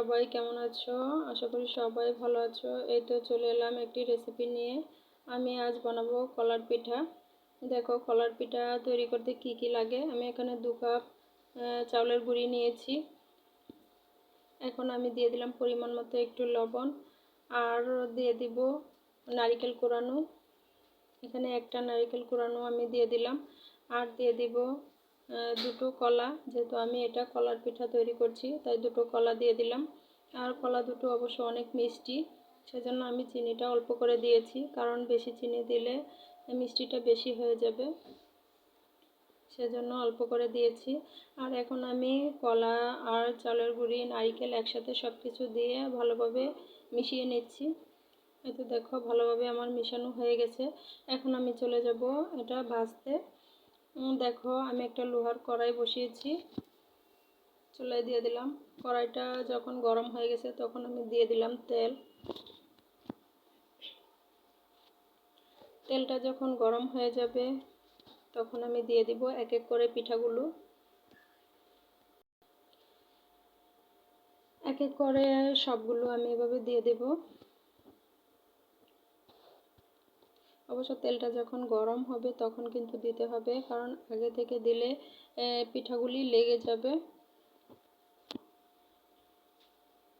সবাই কেমন আছো? আশা করি সবাই ভালো আছো। এই তো চলে এলাম একটি রেসিপি নিয়ে। আমি আজ বানাবো কলার পিঠা। দেখো কলার পিঠা তৈরি করতে কি কি লাগে। আমি এখানে 2 কাপ চাউলের গুঁড়ি নিয়েছি। এখন আমি দিয়ে দিলাম পরিমাণ মতো একটু লবণ, আর দিয়ে দিব নারকেল কোরানো। এখানে একটা নারকেল কোরানো আমি দিয়ে দিলাম, আর দিয়ে দিব 2টো কলা। যেহেতু আমি এটা কলার পিঠা তৈরি করছি তাই 2টো কলা দিয়ে দিলাম। আর কলা দুটো অবশ্য অনেক মিষ্টি, সেজন্য আমি চিনিটা অল্প করে দিয়েছি, কারণ বেশি চিনি দিলে মিষ্টিটা বেশি হয়ে যাবে, সেজন্য অল্প করে দিয়েছি। আর এখন আমি কলা আর চালের গুঁড়ি নারকেল একসাথে সব কিছু দিয়ে ভালোভাবে মিশিয়ে নিচ্ছি। এই তো দেখো ভালোভাবে আমার মিশানো হয়ে গেছে। এখন আমি চলে যাব এটা ভাজতে। দেখো আমি একটা লোহার কড়াই বসিয়েছি, চুলায় দিয়ে দিলাম। কড়াইটা যখন গরম হয়ে গেছে তখন আমি দিয়ে দিলাম তেল। তেলটা যখন গরম হয়ে যাবে তখন আমি দিয়ে দিব এক এক করে পিঠাগুলো। এক এক করে সবগুলো আমি এভাবে দিয়ে দেব। অবশ্য তেলটা যখন গরম হবে তখন কিন্তু দিতে হবে, কারণ আগে থেকে দিলে পিঠাগুলি লেগে যাবে।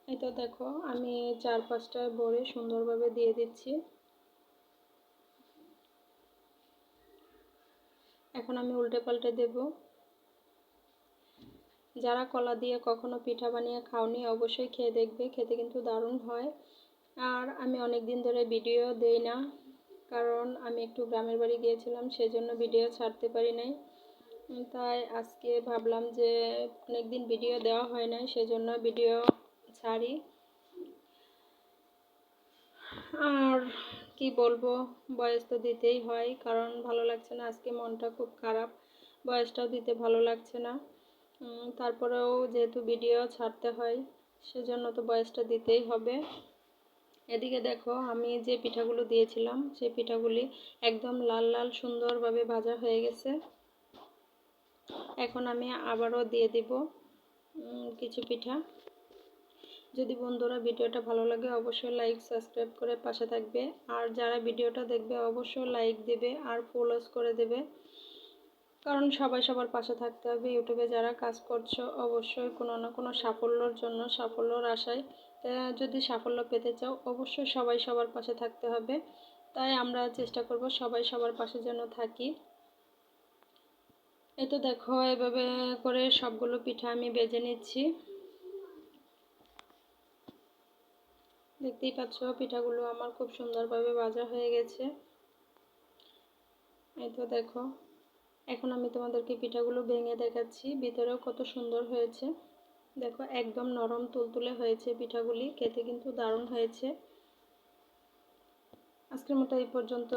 এই তো দেখো আমি 4-5টা বড়ি সুন্দরভাবে দিয়ে দিচ্ছি। এখন আমি উল্টে পাল্টে দেব। যারা কলা দিয়ে কখনো পিঠা বানিয়ে খাওনি অবশ্যই খেয়ে দেখবে, খেতে কিন্তু দারুণ হয়। আর আমি অনেক দিন ধরে ভিডিও দেই না, কারণ আমি একটু গ্রামের বাড়ি গিয়েছিলাম, সেজন্য ভিডিও ছাড়তে পারি নাই। তাই আজকে ভাবলাম যে অনেক দিন ভিডিও দেওয়া হয় নাই, সেজন্য ভিডিও ছাড়ি। আর কি বলবো, ভয়েস তো দিতেই হয়, কারণ ভালো লাগছে না, আজকে মনটা খুব খারাপ, ভয়েসটাও দিতে ভালো লাগছে না। তারপরেও যেহেতু ভিডিও ছাড়তে হয় সেজন্য তো ভয়েসটা দিতেই হবে। এদিকে দেখো আমি যে পিঠাগুলো দিয়েছিলাম সেই পিঠাগুলি একদম লাল লাল সুন্দরভাবে ভাজা হয়ে গেছে। এখন আমি আবারও দিয়ে দিব কিছু পিঠা। যদি বন্ধুরা ভিডিওটা ভালো লাগে অবশ্যই লাইক সাবস্ক্রাইব করে পাশে থাকবে, আর যারা ভিডিওটা দেখবে অবশ্যই লাইক দেবে আর ফলোস করে দেবে, কারণ সবাই সবার পাশে থাকতে হবে। ইউটিউবে যারা কাজ করছো অবশ্যই কোনো না কোনো সাফল্যর জন্য, সাফল্যর আশায়, যদি সাফল্য পেতে চাও অবশ্যই সবাই সবার পাশে থাকতে হবে। তাই আমরা চেষ্টা করব সবাই সবার পাশে যেন থাকি। এই তো দেখো এভাবে করে সবগুলো পিঠা আমি ভেজে নিচ্ছি। দেখতেই পাচ্ছ পিঠাগুলো আমার খুব সুন্দরভাবে ভাজা হয়ে গেছে। এই তো দেখো এখন আমি তোমাদেরকে পিঠাগুলো ভেঙে দেখাচ্ছি, ভিতরেও কত সুন্দর হয়েছে। দেখো একদম নরম তুলতুলে হয়েছে পিঠাগুলি, খেতে কিন্তু দারুণ হয়েছে। আজকের মতো এই পর্যন্ত।